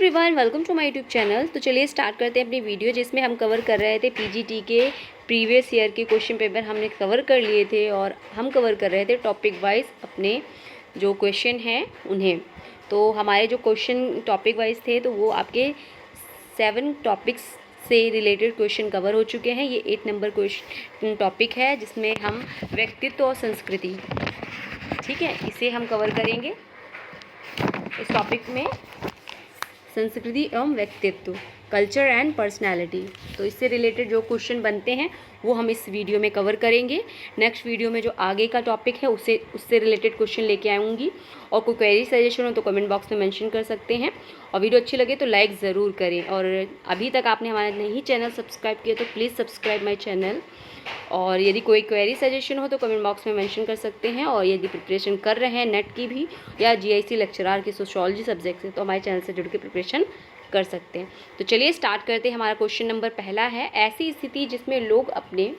Everyone, welcome to my YouTube channel. तो चलिए start करते हैं अपनी वीडियो, जिसमें हम कवर कर रहे थे पीजीटी के प्रीवियस ईयर के क्वेश्चन पेपर हमने कवर कर लिए थे और हम कवर कर रहे थे टॉपिक वाइज अपने जो क्वेश्चन हैं उन्हें। तो हमारे जो क्वेश्चन टॉपिक वाइज थे तो वो आपके 7 टॉपिक्स से रिलेटेड क्वेश्चन कवर हो चुके हैं। ये 8 नंबर क्वेश्चन टॉपिक है जिसमें हम व्यक्तित्व और संस्कृति, ठीक है, इसे हम कवर करेंगे। इस टॉपिक में संस्कृति एवं व्यक्तित्व, कल्चर एंड पर्सनालिटी, तो इससे रिलेटेड जो क्वेश्चन बनते हैं वो हम इस वीडियो में कवर करेंगे। नेक्स्ट वीडियो में जो आगे का टॉपिक है उससे रिलेटेड क्वेश्चन लेके आऊँगी। और कोई क्वेरी सजेशन हो तो कमेंट बॉक्स में मेंशन कर सकते हैं। और वीडियो अच्छी लगे तो लाइक ज़रूर करें। और अभी तक आपने हमारा नहीं चैनल सब्सक्राइब किया तो प्लीज़ सब्सक्राइब माई चैनल। और यदि कोई क्वेरी सजेशन हो तो कमेंट बॉक्स में मेंशन कर सकते हैं। और यदि प्रिपरेशन कर रहे हैं नेट की भी या जीआईसी लेक्चरार की सोशियोलॉजी सब्जेक्ट से, तो हमारे चैनल से जुड़ के प्रिपरेशन कर सकते हैं। तो चलिए स्टार्ट करते हैं। हमारा क्वेश्चन नंबर पहला है, ऐसी स्थिति जिसमें लोग अपने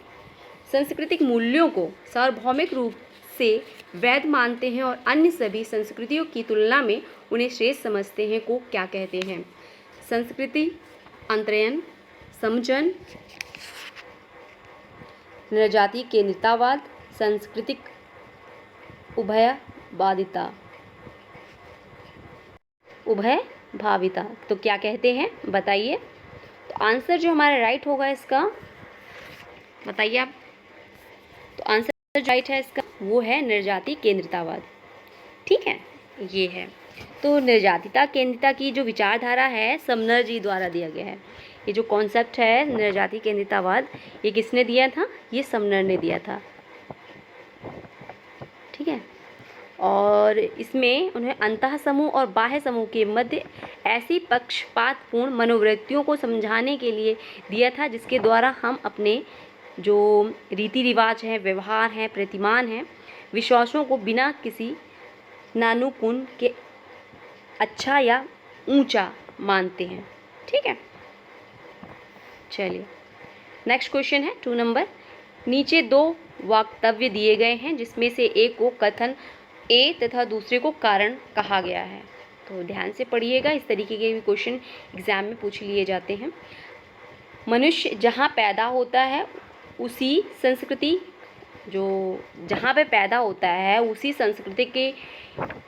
सांस्कृतिक मूल्यों को सार्वभौमिक रूप से वैध मानते हैं और अन्य सभी संस्कृतियों की तुलना में उन्हें श्रेष्ठ समझते हैं, को क्या कहते हैं? संस्कृति अंतरयन, समजन, नरजाति केंद्रितावाद, सांस्कृतिक उभयवादिता, उभय भाविता। तो क्या कहते हैं बताइए। तो आंसर जो हमारा राइट होगा इसका, बताइए आप। तो आंसर जो राइट है इसका वो है निर्जाति केंद्रितावाद, ठीक है, ये है। तो निर्जातिता केंद्रिता की जो विचारधारा है समनर जी द्वारा दिया गया है। ये जो कॉन्सेप्ट है निर्जाति केंद्रितावाद, ये किसने दिया था? ये समनर ने दिया था, ठीक है। और इसमें उन्हें अंतः समूह और बाह्य समूह के मध्य ऐसी पक्षपातपूर्ण मनोवृत्तियों को समझाने के लिए दिया था जिसके द्वारा हम अपने जो रीति रिवाज हैं, व्यवहार हैं, प्रतिमान हैं, विश्वासों को बिना किसी नानुकुन के अच्छा या ऊंचा मानते हैं, ठीक है। चलिए नेक्स्ट क्वेश्चन है 2 नंबर। नीचे 2 वक्तव्य दिए गए हैं जिसमें से एक को कथन ए तथा दूसरे को कारण कहा गया है। तो ध्यान से पढ़िएगा, इस तरीके के भी क्वेश्चन एग्जाम में पूछ लिए जाते हैं। मनुष्य जहाँ पैदा होता है उसी संस्कृति, जो जहाँ पे पैदा होता है उसी संस्कृति के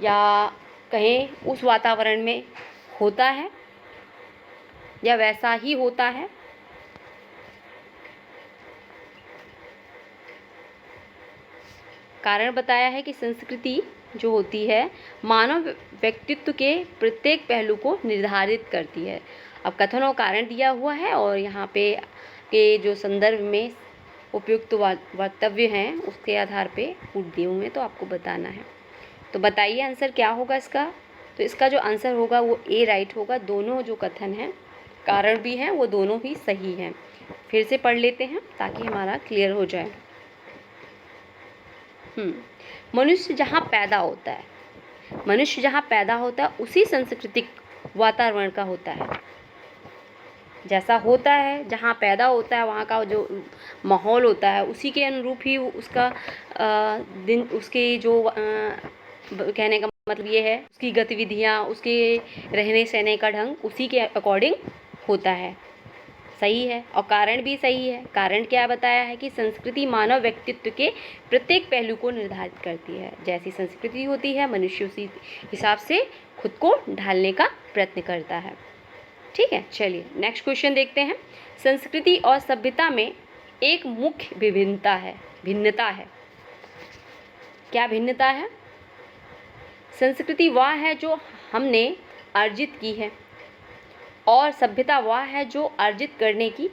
या कहें उस वातावरण में होता है या वैसा ही होता है। कारण बताया है कि संस्कृति जो होती है मानव व्यक्तित्व के प्रत्येक पहलू को निर्धारित करती है। अब कथन और कारण दिया हुआ है और यहाँ पे के जो संदर्भ में उपयुक्त वक्तव्य हैं उसके आधार पे पुट दिए हुए हैं, तो आपको बताना है। तो बताइए आंसर क्या होगा इसका। तो इसका जो आंसर होगा वो ए राइट होगा। दोनों जो कथन हैं, कारण भी हैं, वो दोनों ही सही हैं। फिर से पढ़ लेते हैं ताकि हमारा क्लियर हो जाए। मनुष्य जहाँ पैदा होता है, मनुष्य जहाँ पैदा होता है उसी सांस्कृतिक वातावरण का होता है। जैसा होता है, जहाँ पैदा होता है वहाँ का जो माहौल होता है उसी के अनुरूप ही उसका दिन, उसके जो कहने का मतलब ये है उसकी गतिविधियाँ, उसके रहने सहने का ढंग उसी के अकॉर्डिंग होता है। सही है। और कारण भी सही है। कारण क्या बताया है कि संस्कृति मानव व्यक्तित्व के प्रत्येक पहलू को निर्धारित करती है। जैसी संस्कृति होती है मनुष्य उसी हिसाब से खुद को ढालने का प्रयत्न करता है, ठीक है। चलिए नेक्स्ट क्वेश्चन देखते हैं। संस्कृति और सभ्यता में एक मुख्य भिन्नता है। क्या भिन्नता है? संस्कृति वह है जो हमने अर्जित की है और सभ्यता वह है जो अर्जित करने की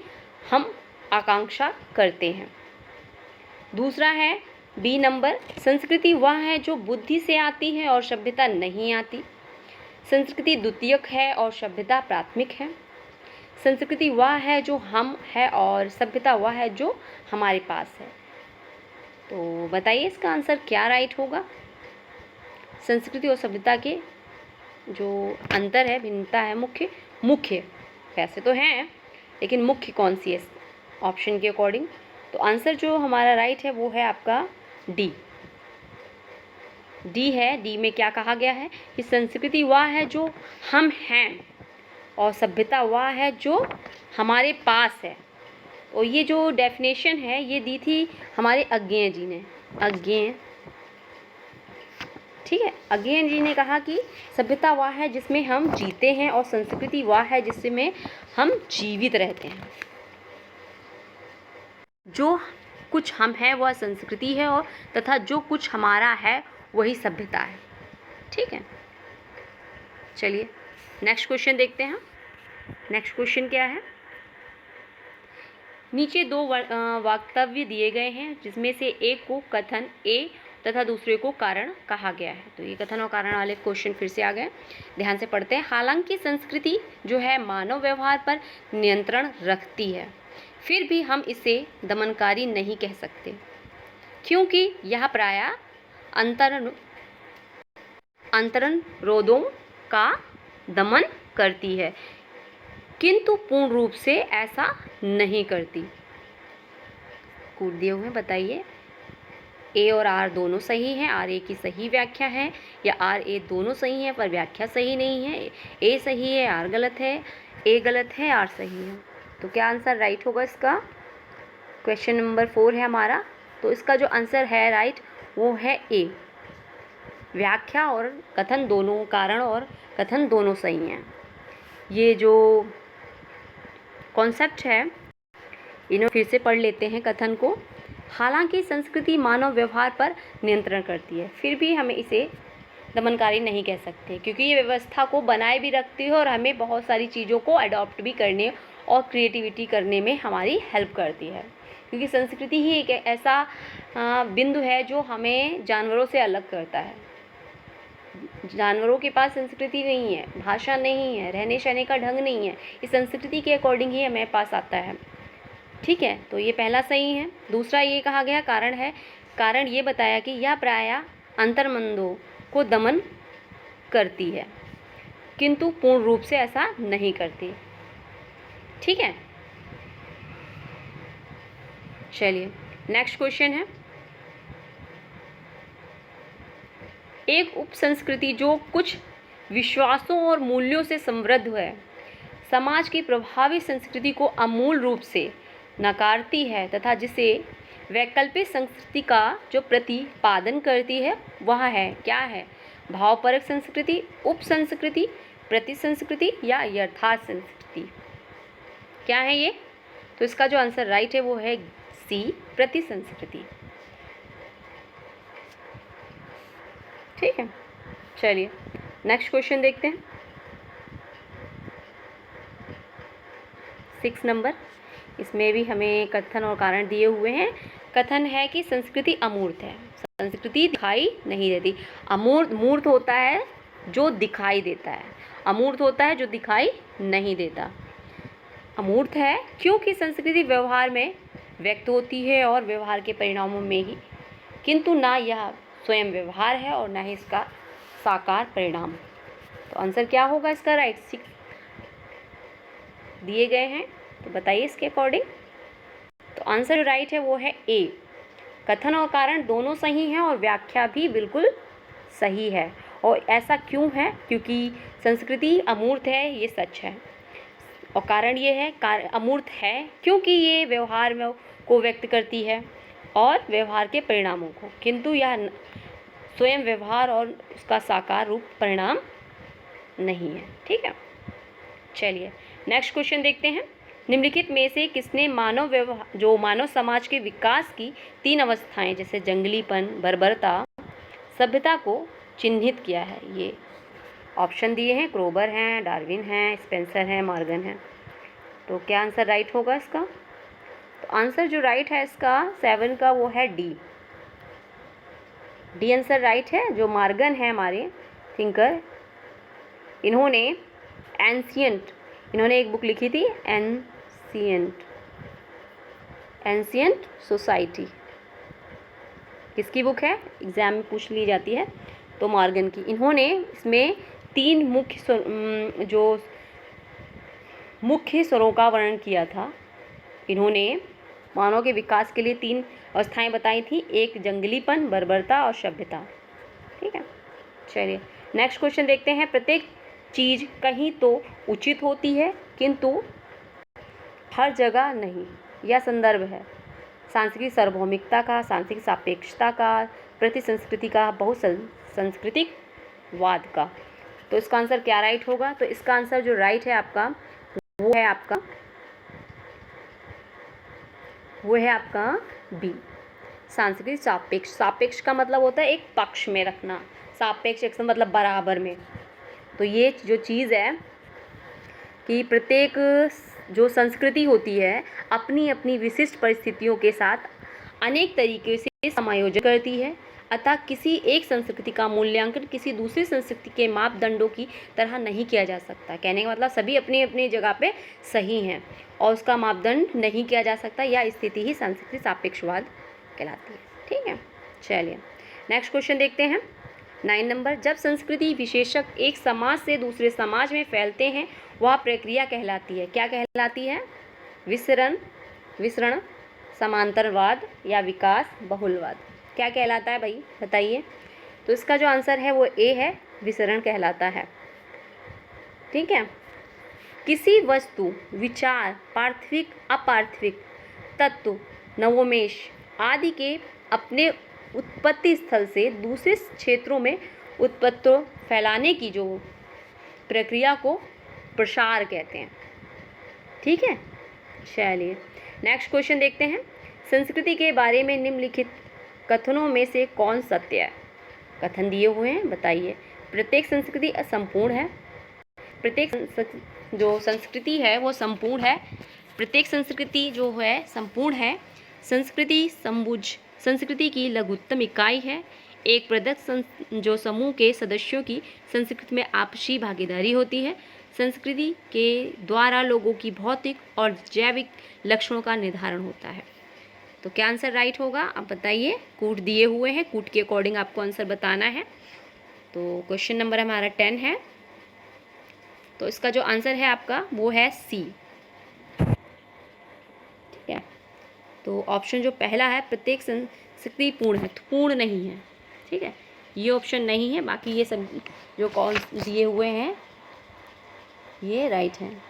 हम आकांक्षा करते हैं। दूसरा है बी नंबर, संस्कृति वह है जो बुद्धि से आती है और सभ्यता नहीं आती। संस्कृति द्वितीयक है और सभ्यता प्राथमिक है। संस्कृति वह है जो हम है और सभ्यता वह है जो हमारे पास है। तो बताइए इसका आंसर क्या राइट होगा। संस्कृति और सभ्यता के जो अंतर है, भिन्नता है, मुख्य वैसे तो हैं लेकिन मुख्य कौन सी है ऑप्शन के अकॉर्डिंग। तो आंसर जो हमारा राइट है वो है आपका डी है। डी में क्या कहा गया है कि संस्कृति वह है जो हम हैं और सभ्यता वह है जो हमारे पास है। और ये जो डेफिनेशन है ये दी थी हमारे अज्ञेय जी ने, अज्ञेय, ठीक है। अज्ञेय जी ने कहा कि सभ्यता वह है जिसमें हम जीते हैं और संस्कृति वह है जिसमें हम जीवित रहते हैं। जो कुछ हम हैं वह संस्कृति है और तथा जो कुछ हमारा है वही सभ्यता है, ठीक है। चलिए नेक्स्ट क्वेश्चन देखते हैं। नेक्स्ट क्वेश्चन क्या है? नीचे दो वक्तव्य दिए गए हैं जिसमें से एक को कथन ए तथा दूसरे को कारण कहा गया है। तो ये कथन और कारण वाले क्वेश्चन फिर से आ गए, ध्यान से पढ़ते हैं। हालांकि संस्कृति जो है मानव व्यवहार पर नियंत्रण रखती है, फिर भी हम इसे दमनकारी नहीं कह सकते, क्योंकि यह प्रायः अंतररोधों का दमन करती है, किंतु पूर्ण रूप से ऐसा नहीं करती। कूट दिए हुए बताइए, ए और आर दोनों सही हैं, आर ए की सही व्याख्या है, या आर ए दोनों सही हैं पर व्याख्या सही नहीं है। ए सही है, आर गलत है, ए गलत है, आर सही है। तो क्या आंसर राइट होगा इसका? क्वेश्चन नंबर 4 है हमारा, तो इसका जो आंसर है राइट वो है ए। व्याख्या और कथन दोनों, कारण और कथन दोनों सही हैं। ये जो कॉन्सेप्ट है इन्हें फिर से पढ़ लेते हैं कथन को। हालांकि संस्कृति मानव व्यवहार पर नियंत्रण करती है, फिर भी हमें इसे दमनकारी नहीं कह सकते, क्योंकि ये व्यवस्था को बनाए भी रखती है और हमें बहुत सारी चीज़ों को अडॉप्ट भी करने और क्रिएटिविटी करने में हमारी हेल्प करती है। क्योंकि संस्कृति ही एक ऐसा बिंदु है जो हमें जानवरों से अलग करता है। जानवरों के पास संस्कृति नहीं है, भाषा नहीं है, रहने सहने का ढंग नहीं है, इस संस्कृति के अकॉर्डिंग ही हमें पास आता है, ठीक है। तो ये पहला सही है। दूसरा ये कहा गया कारण है, कारण ये बताया कि यह प्रायः अंतर्मंदों को दमन करती है, किंतु पूर्ण रूप से ऐसा नहीं करती, ठीक है। चलिए नेक्स्ट क्वेश्चन है, एक उप संस्कृति जो कुछ विश्वासों और मूल्यों से समृद्ध है, समाज की प्रभावी संस्कृति को अमूल रूप से नकारती है तथा जिसे वैकल्पिक संस्कृति का जो प्रतिपादन करती है वह है, क्या है? भावपरक संस्कृति, उप संस्कृति, प्रति संस्कृति या यथार्थ संस्कृति। क्या है ये? तो इसका जो आंसर राइट है वो है सी, प्रति संस्कृति, ठीक है। चलिए नेक्स्ट क्वेश्चन देखते हैं। 6 नंबर, इसमें भी हमें कथन और कारण दिए हुए हैं। कथन है कि संस्कृति अमूर्त है, संस्कृति दिखाई नहीं देती। मूर्त होता है जो दिखाई देता है, अमूर्त होता है जो दिखाई नहीं देता। अमूर्त है क्योंकि संस्कृति व्यवहार में व्यक्त होती है और व्यवहार के परिणामों में ही, किंतु ना यह स्वयं व्यवहार है और ना ही इसका साकार परिणाम। तो आंसर क्या होगा इसका? राइट 6 दिए गए हैं, तो बताइए इसके अकॉर्डिंग। तो आंसर राइट है वो है ए, कथन और कारण दोनों सही हैं और व्याख्या भी बिल्कुल सही है। और ऐसा क्यों है? क्योंकि संस्कृति अमूर्त है, ये सच है, और कारण ये है, अमूर्त है क्योंकि ये व्यवहार में को व्यक्त करती है और व्यवहार के परिणामों को, किंतु यह स्वयं व्यवहार और उसका साकार रूप परिणाम नहीं है, ठीक है। चलिए नेक्स्ट क्वेश्चन देखते हैं। निम्नलिखित में से किसने मानव समाज के विकास की 3 अवस्थाएं जैसे जंगलीपन, बर्बरता, सभ्यता को चिन्हित किया है? ये ऑप्शन दिए हैं, क्रोबर हैं, डार्विन हैं, स्पेंसर हैं, मॉर्गन हैं। तो क्या आंसर राइट होगा इसका? तो आंसर जो राइट है इसका 7 का वो है डी, डी आंसर राइट है। जो मॉर्गन है हमारे थिंकर, इन्होंने एक बुक लिखी थी एंशियंट सोसाइटी। किसकी बुक है? एग्जाम में पूछ ली जाती है, तो मॉर्गन की। इन्होंने इसमें 3 मुख्य स्वरों का वर्णन किया था। इन्होंने मानव के विकास के लिए 3 अवस्थाएं बताई थी, एक जंगलीपन, बर्बरता और सभ्यता, ठीक है। चलिए नेक्स्ट क्वेश्चन देखते हैं। प्रत्येक चीज़ कहीं तो उचित होती है किंतु हर जगह नहीं। यह संदर्भ है सांस्कृतिक सार्वभौमिकता का, सांस्कृतिक सापेक्षता का, प्रति संस्कृति का, बहुसंस्कृतिक वाद का। तो इसका आंसर क्या राइट होगा? तो इसका आंसर जो राइट है आपका वो है आपका बी, सांस्कृतिक सापेक्ष। सापेक्ष का मतलब होता है एक पक्ष में रखना, सापेक्ष एक मतलब बराबर में। तो ये जो चीज़ है कि प्रत्येक जो संस्कृति होती है अपनी अपनी विशिष्ट परिस्थितियों के साथ अनेक तरीके से समायोजन करती है, अतः किसी एक संस्कृति का मूल्यांकन किसी दूसरी संस्कृति के मापदंडों की तरह नहीं किया जा सकता। कहने का मतलब सभी अपनी अपनी जगह पे सही हैं और उसका मापदंड नहीं किया जा सकता। यह स्थिति ही सांस्कृतिक सापेक्षवाद कहलाती है। ठीक है, चलिए नेक्स्ट क्वेश्चन देखते हैं। 9 नंबर, जब संस्कृति विशेषक एक समाज से दूसरे समाज में फैलते हैं वह प्रक्रिया कहलाती है। क्या कहलाती है? विसरण, समांतरवाद या विकास बहुलवाद। क्या कहलाता है भाई, बताइए। तो इसका जो आंसर है वो ए है, विसरण कहलाता है। ठीक है, किसी वस्तु, विचार, पार्थिविक, अपार्थिविक तत्व, नवोन्मेष आदि के अपने उत्पत्ति स्थल से दूसरे क्षेत्रों में उत्पत्ति फैलाने की जो प्रक्रिया को प्रसार कहते हैं। ठीक है, चलिए नेक्स्ट क्वेश्चन देखते हैं। संस्कृति के बारे में निम्नलिखित कथनों में से कौन सत्य है? कथन दिए हुए हैं, बताइए। प्रत्येक संस्कृति असंपूर्ण है। प्रत्येक जो संस्कृति है वो संपूर्ण है। प्रत्येक संस्कृति जो है संपूर्ण है। संस्कृति समभुज संस्कृति की लघुत्तम इकाई है। एक पृथक जो समूह के सदस्यों की संस्कृति में आपसी भागीदारी होती है। संस्कृति के द्वारा लोगों की भौतिक और जैविक लक्षणों का निर्धारण होता है। तो क्या आंसर राइट होगा, आप बताइए। कूट दिए हुए हैं, कूट के अकॉर्डिंग आपको आंसर बताना है। तो क्वेश्चन नंबर हमारा 10 है। तो इसका जो आंसर है आपका वो है सी। ठीक है, तो ऑप्शन जो पहला है प्रत्येक संस्कृति पूर्ण है, पूर्ण नहीं है। ठीक है, ये ऑप्शन नहीं है, बाकी ये सब जो कौन दिए हुए हैं ये राइट हैं।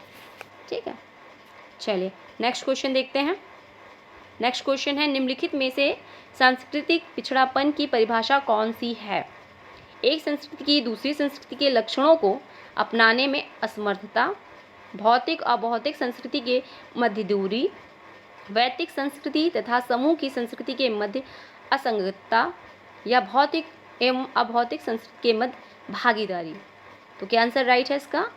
ठीक है, चलिए नेक्स्ट क्वेश्चन देखते हैं। नेक्स्ट क्वेश्चन है, निम्नलिखित में से सांस्कृतिक पिछड़ापन की परिभाषा कौन सी है? एक संस्कृति की दूसरी संस्कृति के लक्षणों को अपनाने में असमर्थता, भौतिक और अभौतिक संस्कृति के मध्य दूरी, वैयक्तिक संस्कृति तथा समूह की संस्कृति के मध्य असंगतता या भौतिक एवं अभौतिक संस्कृति के मध्य भागीदारी। तो क्या आंसर राइट है इसका?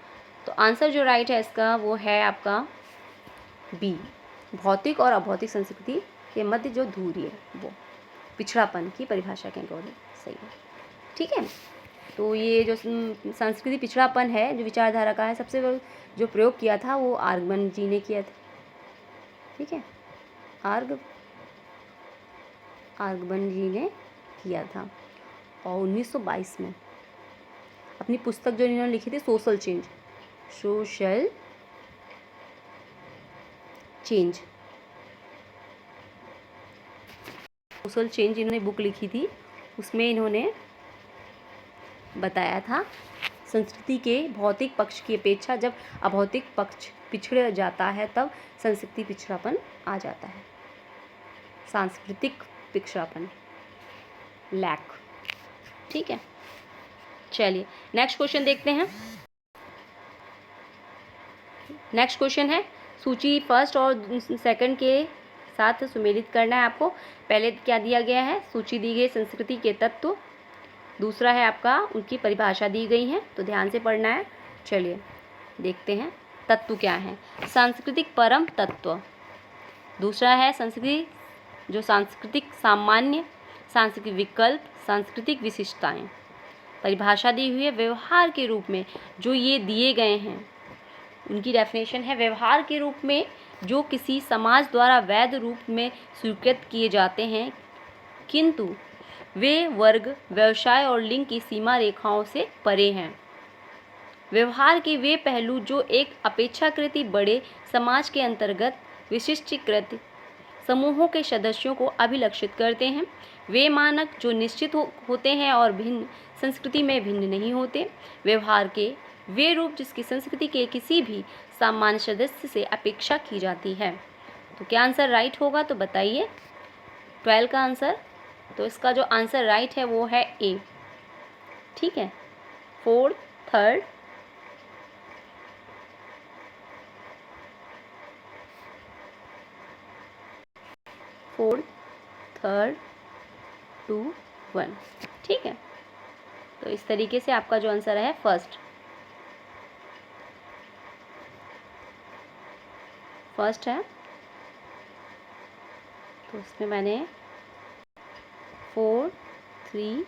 तो आंसर जो राइट है इसका वो है आपका बी, भौतिक और अभौतिक संस्कृति के मध्य जो दूरी है वो पिछड़ापन की परिभाषा के अकॉर्डिंग सही है। ठीक है, तो ये जो संस्कृति पिछड़ापन है जो विचारधारा का है, सबसे जो प्रयोग किया था वो आर्गमन जी ने किया था। ठीक है, आर्गमन जी ने किया था और 1922 में अपनी पुस्तक जो इन्होंने लिखी थी सोशल चेंज इन्होंने बुक लिखी थी। उसमें इन्होंने बताया था संस्कृति के भौतिक पक्ष की अपेक्षा जब अभौतिक पक्ष पिछड़ जाता है तब संस्कृति पिछड़ापन आ जाता है, सांस्कृतिक पिछड़ापन, लैक। ठीक है, चलिए नेक्स्ट क्वेश्चन देखते हैं। नेक्स्ट क्वेश्चन है, सूची फर्स्ट और सेकंड के साथ सुमेलित करना है आपको। पहले क्या दिया गया है, सूची दी गई संस्कृति के तत्व, दूसरा है आपका उनकी परिभाषा दी गई है, तो ध्यान से पढ़ना है। चलिए देखते हैं तत्व क्या है। सांस्कृतिक परम तत्व, दूसरा है संस्कृति जो सांस्कृतिक सामान्य, सांस्कृतिक विकल्प, सांस्कृतिक विशिष्टताएं। परिभाषा दी हुई है व्यवहार के रूप में जो ये दिए गए हैं, उनकी डेफिनेशन है व्यवहार के रूप में जो किसी समाज द्वारा वैध रूप में स्वीकृत किए जाते हैं किंतु वे वर्ग, व्यवसाय और लिंग की सीमा रेखाओं से परे हैं। व्यवहार के वे पहलू जो एक अपेक्षाकृत बड़े समाज के अंतर्गत विशिष्टीकृत समूहों के सदस्यों को अभिलक्षित करते हैं। वे मानक जो निश्चित होते हैं और भिन्न संस्कृति में भिन्न नहीं होते। व्यवहार के वे रूप जिसकी संस्कृति के किसी भी सामान्य सदस्य से अपेक्षा की जाती है। तो क्या आंसर राइट होगा, तो बताइए 12 का आंसर। तो इसका जो आंसर राइट है वो है ए। ठीक है, 4, 3, 4, 3, 2, 1। ठीक है, तो इस तरीके से आपका जो आंसर है फर्स्ट है। तो इसमें मैंने 4, 3,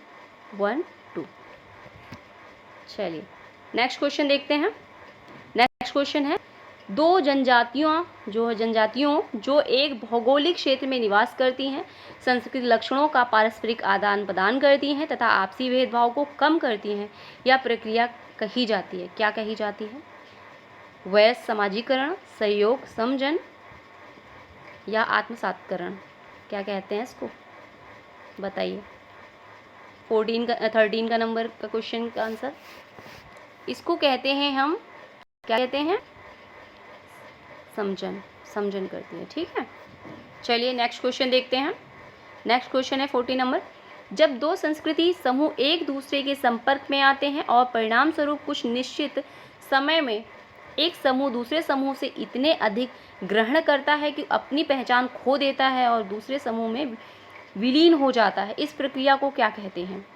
1, 2। चलिए नेक्स्ट क्वेश्चन देखते हैं। नेक्स्ट क्वेश्चन है, दो जनजातियों जो एक भौगोलिक क्षेत्र में निवास करती हैं, सांस्कृतिक लक्षणों का पारस्परिक आदान प्रदान करती हैं तथा आपसी भेदभाव को कम करती हैं, यह प्रक्रिया कही जाती है। क्या कही जाती है? वयस्क समाजीकरण, सहयोग, समजन या आत्मसातकरण, क्या कहते हैं इसको, बताइए। 13 का नंबर का क्वेश्चन का आंसर, इसको कहते हैं हम, क्या कहते हैं? समजन करती है। ठीक है, चलिए नेक्स्ट क्वेश्चन देखते हैं। नेक्स्ट क्वेश्चन है 14 नंबर, जब दो संस्कृति समूह एक दूसरे के संपर्क में आते हैं और परिणाम स्वरूप कुछ निश्चित समय में एक समूह दूसरे समूह से इतने अधिक ग्रहण करता है कि अपनी पहचान खो देता है और दूसरे समूह में विलीन हो जाता है, इस प्रक्रिया को क्या कहते हैं?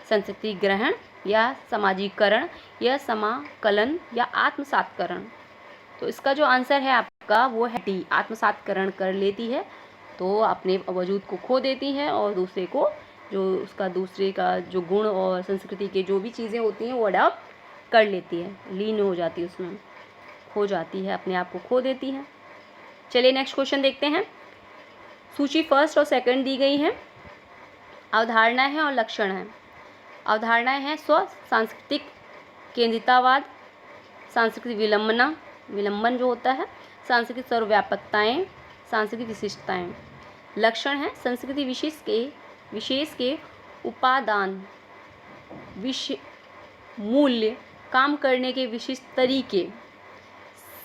संस्कृति ग्रहण या सामाजिकरण या समाकलन या आत्मसातकरण। तो इसका जो आंसर है आपका वो है डी, आत्मसातकरण कर लेती है, तो अपने वजूद को खो देती है और दूसरे को दूसरे का जो गुण और संस्कृति के जो भी चीज़ें होती हैं वो अडॉप्ट कर लेती है, लीन हो जाती है, उसमें खो जाती है, अपने आप को खो देती है। चलिए नेक्स्ट क्वेश्चन देखते हैं। सूची फर्स्ट और सेकंड दी गई है, अवधारणा है और लक्षण है। अवधारणाएं हैं स्व सांस्कृतिक केंद्रितावाद, सांस्कृतिक विलंबन जो होता है, सांस्कृतिक सर्वव्यापकताएं, सांस्कृतिक विशिष्टताएं। लक्षण है संस्कृति विशेष के उपादान, मूल्य, काम करने के विशिष्ट तरीके,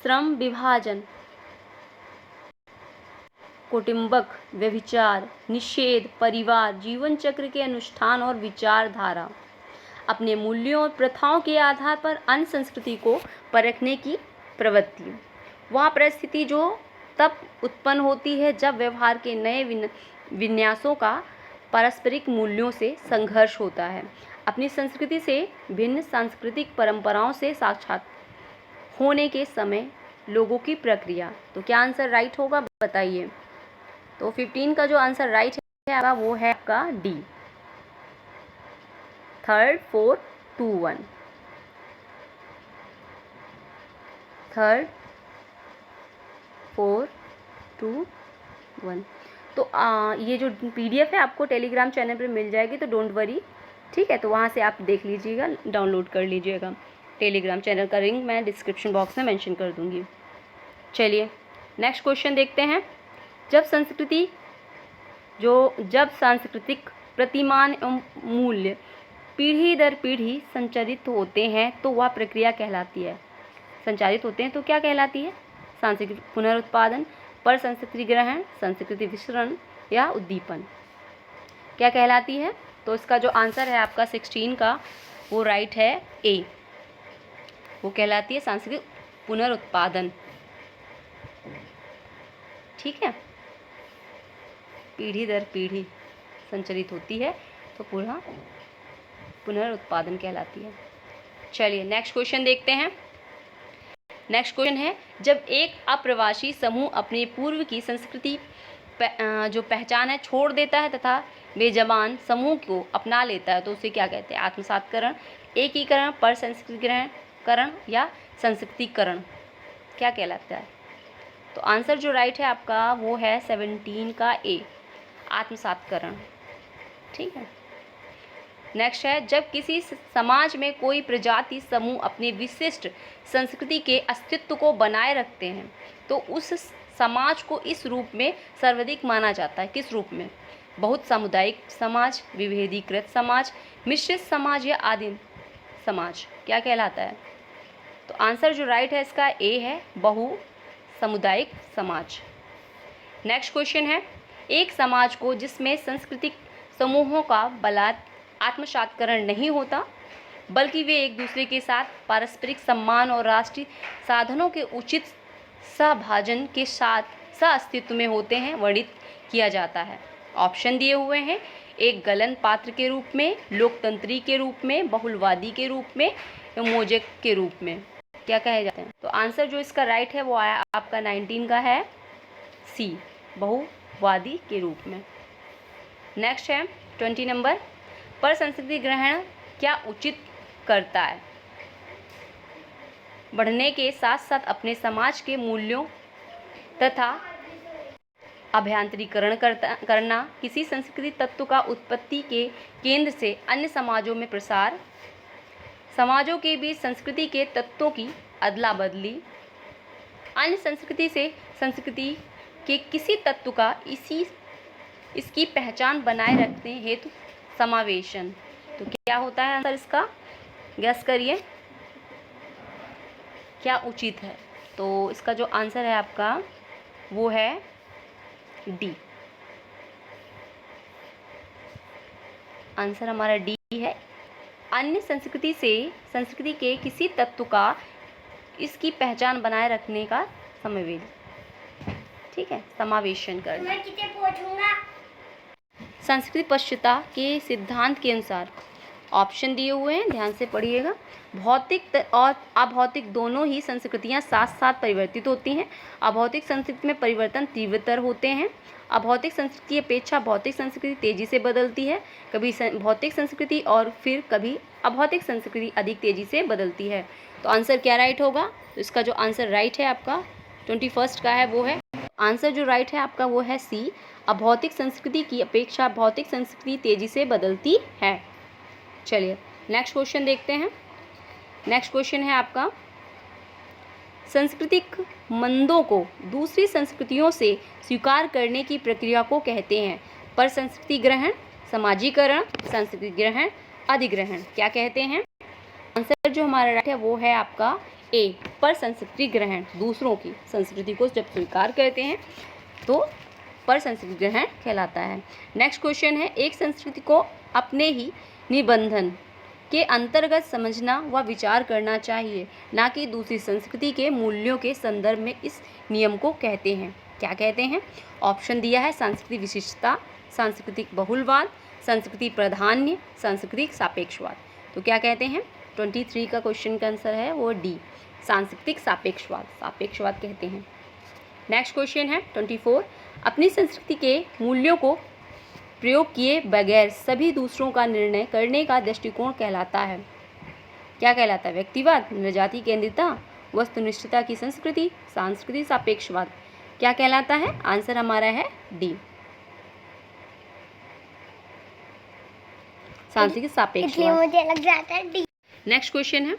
श्रम विभाजन, कौटुंबिक व्यभिचार, निषेध, परिवार, जीवन चक्र के अनुष्ठान और विचारधारा। अपने मूल्यों और प्रथाओं के आधार पर अन्य संस्कृति को परखने की प्रवृत्ति। वह परिस्थिति जो तब उत्पन्न होती है जब व्यवहार के नए विन्यासों का पारस्परिक मूल्यों से संघर्ष होता है। अपनी संस्कृति से भिन्न सांस्कृतिक परंपराओं से साक्षात होने के समय लोगों की प्रक्रिया। तो क्या आंसर राइट होगा, बताइए। तो 15 का जो आंसर राइट है आपका वो है आपका डी, 3, 4, 2, 1। 3, 4, 2, 1। तो ये जो PDF है आपको टेलीग्राम चैनल पर मिल जाएगी, तो डोंट वरी, ठीक है। तो वहाँ से आप देख लीजिएगा, डाउनलोड कर लीजिएगा। टेलीग्राम चैनल का लिंक मैं डिस्क्रिप्शन बॉक्स में मेंशन कर दूँगी। चलिए नेक्स्ट क्वेश्चन देखते हैं। जब सांस्कृतिक प्रतिमान एवं मूल्य पीढ़ी दर पीढ़ी संचारित होते हैं तो वह प्रक्रिया कहलाती है। संचारित होते हैं तो क्या कहलाती है? सांस्कृतिक पुनरुत्पादन, पर संस्कृति ग्रहण, संस्कृति विसरण या उद्दीपन, क्या कहलाती है? तो इसका जो आंसर है आपका 16 का वो राइट है ए, वो कहलाती है सांस्कृतिक पुनरुत्पादन। ठीक है, पीढ़ी दर पीढ़ी संचरित होती है तो पुनरुत्पादन कहलाती है। चलिए नेक्स्ट क्वेश्चन देखते हैं। नेक्स्ट क्वेश्चन है, जब एक अप्रवासी समूह अपनी पूर्व की संस्कृति जो पहचान है छोड़ देता है तथा बेजबान समूह को अपना लेता है तो उसे क्या कहते हैं? आत्मसातकरण, एकीकरण, पर संस्कृतिकरण या संस्कृतिकरण, क्या कहलाता है? तो आंसर जो राइट है आपका वो है 17 का ए, आत्मसातकरण। ठीक है, नेक्स्ट है, जब किसी समाज में कोई प्रजाति समूह अपनी विशिष्ट संस्कृति के अस्तित्व को बनाए रखते हैं तो उस समाज को इस रूप में सर्वाधिक माना जाता है। किस रूप में? बहुत सामुदायिक समाज, विभेदीकृत समाज, मिश्रित समाज या आदिम समाज, क्या कहलाता है? तो आंसर जो राइट है इसका ए है, बहु सामुदायिक समाज। नेक्स्ट क्वेश्चन है, एक समाज को जिसमें सांस्कृतिक समूहों का बलात् आत्मसात्करण नहीं होता बल्कि वे एक दूसरे के साथ पारस्परिक सम्मान और राष्ट्रीय साधनों के उचित सहभाजन के साथ सहअस्तित्व में होते हैं, वर्णित किया जाता है। ऑप्शन दिए हुए हैं, एक गलन पात्र के रूप में, लोकतंत्री के रूप में, बहुलवादी के रूप में, मोजेक के रूप में। क्या कहे जाते हैं? तो आंसर जो इसका राइट है वो आया आपका 19 का है सी, बहुवादी के रूप में। नेक्स्ट है 20 नंबर, पर संस्कृति ग्रहण क्या उचित करता है? बढ़ने के साथ साथ अपने समाज के मूल्यों तथा अभ्यांतरीकरण करना, किसी संस्कृति तत्व का उत्पत्ति के केंद्र से अन्य समाजों में प्रसार, समाजों के बीच संस्कृति के तत्वों की अदला बदली, अन्य संस्कृति से संस्कृति के किसी तत्व का इसकी पहचान बनाए रखने हेतु समावेशन। तो क्या होता है आंसर इसका? गैस करिए क्या उचित है। तो इसका जो आंसर है आपका वो है डी। आंसर हमारा डी है, अन्य संस्कृति से संस्कृति के किसी तत्व का इसकी पहचान बनाए रखने का समावेश, ठीक है, समावेशन करना। संस्कृति पश्चिमता के सिद्धांत के अनुसार ऑप्शन दिए हुए हैं, ध्यान से पढ़िएगा। भौतिक और अभौतिक दोनों ही संस्कृतियां साथ साथ परिवर्तित होती हैं। अभौतिक संस्कृति में परिवर्तन तीव्रतर होते हैं। अभौतिक संस्कृति की अपेक्षा भौतिक संस्कृति तेजी से बदलती है। कभी भौतिक संस्कृति और फिर कभी अभौतिक संस्कृति अधिक तेजी से बदलती है। तो आंसर क्या राइट होगा? तो इसका जो आंसर राइट है आपका 21 का है वो है, आंसर जो राइट है आपका वो है सी, अभौतिक संस्कृति की अपेक्षा भौतिक संस्कृति तेजी से बदलती है। चलिए नेक्स्ट क्वेश्चन देखते हैं। नेक्स्ट क्वेश्चन है आपका, सांस्कृतिक मंदों को दूसरी संस्कृतियों से स्वीकार करने की प्रक्रिया को कहते हैं? पर संस्कृति ग्रहण, समाजीकरण, संस्कृति ग्रहण, अधिग्रहण। क्या कहते हैं? आंसर जो हमारा राइट है वो है आपका ए, पर संस्कृति ग्रहण। दूसरों की संस्कृति को जब स्वीकार करते हैं तो पर संस्कृति ग्रहण कहलाता है। नेक्स्ट क्वेश्चन है, एक संस्कृति को अपने ही निबंधन के अंतर्गत समझना व विचार करना चाहिए, ना कि दूसरी संस्कृति के मूल्यों के संदर्भ में इस नियम को कहते हैं। क्या कहते हैं? ऑप्शन दिया है, सांस्कृतिक विशिष्टता, सांस्कृतिक बहुलवाद, संस्कृति प्राधान्य, सांस्कृतिक सापेक्षवाद। तो क्या कहते हैं? 23 का क्वेश्चन का आंसर है वो डी, सांस्कृतिक सापेक्षवाद, सापेक्षवाद कहते हैं। नेक्स्ट क्वेश्चन है 24, अपनी संस्कृति के मूल्यों को प्रयोग किए बगैर सभी दूसरों का निर्णय करने का दृष्टिकोण कहलाता है? क्या कहलाता है? व्यक्तिवाद, नृजाति केंद्रितता, वस्तुनिष्ठता की संस्कृति, सांस्कृतिक सापेक्षवाद। क्या कहलाता है? आंसर हमारा है डी, सांस्कृतिक सापेक्षवाद। मुझे लग जाता है डी। नेक्स्ट क्वेश्चन है,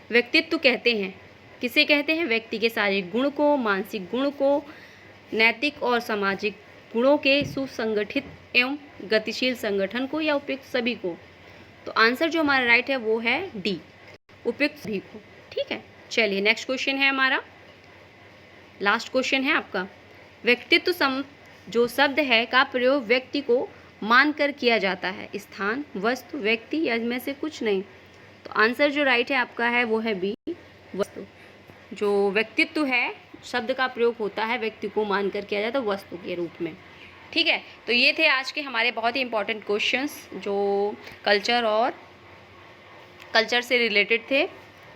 व्यक्तित्व कहते हैं, किसे कहते हैं? व्यक्ति के शारीरिक गुण को, मानसिक गुण को, नैतिक और सामाजिक गुणों के सुसंगठित एवं गतिशील संगठन को, या उपयुक्त सभी को। तो आंसर जो हमारा राइट है वो है डी, उपयुक्त सभी को। ठीक है, चलिए नेक्स्ट क्वेश्चन है हमारा, लास्ट क्वेश्चन है आपका, व्यक्तित्व जो शब्द है का प्रयोग व्यक्ति को मानकर किया जाता है? स्थान, वस्तु, व्यक्ति, या इनमें से कुछ नहीं। तो आंसर जो राइट है आपका है वो है बी, वस्तु। जो व्यक्तित्व है शब्द का प्रयोग होता है व्यक्ति को मानकर किया जाता है वस्तु के रूप में। ठीक है, तो ये थे आज के हमारे बहुत ही इंपॉर्टेंट क्वेश्चंस जो कल्चर से रिलेटेड थे।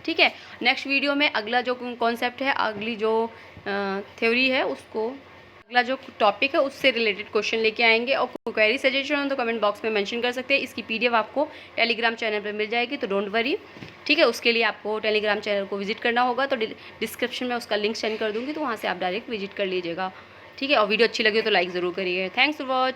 ठीक है, नेक्स्ट वीडियो में अगला जो कॉन्सेप्ट है, अगली जो थ्योरी है, उसको अगला जो टॉपिक है उससे रिलेटेड क्वेश्चन लेके आएंगे। और क्वेरी सजेशन हो तो कमेंट बॉक्स में मेंशन कर सकते हैं। इसकी पीडीएफ आपको टेलीग्राम चैनल पर मिल जाएगी, तो डोंट वरी। ठीक है, उसके लिए आपको टेलीग्राम चैनल को विजिट करना होगा, तो डिस्क्रिप्शन में उसका लिंक सेंड कर दूँगी, तो वहाँ से आप डायरेक्ट विजिट कर लीजिएगा। ठीक है, और वीडियो अच्छी लगी तो लाइक ज़रूर करिए। Thanks for watch.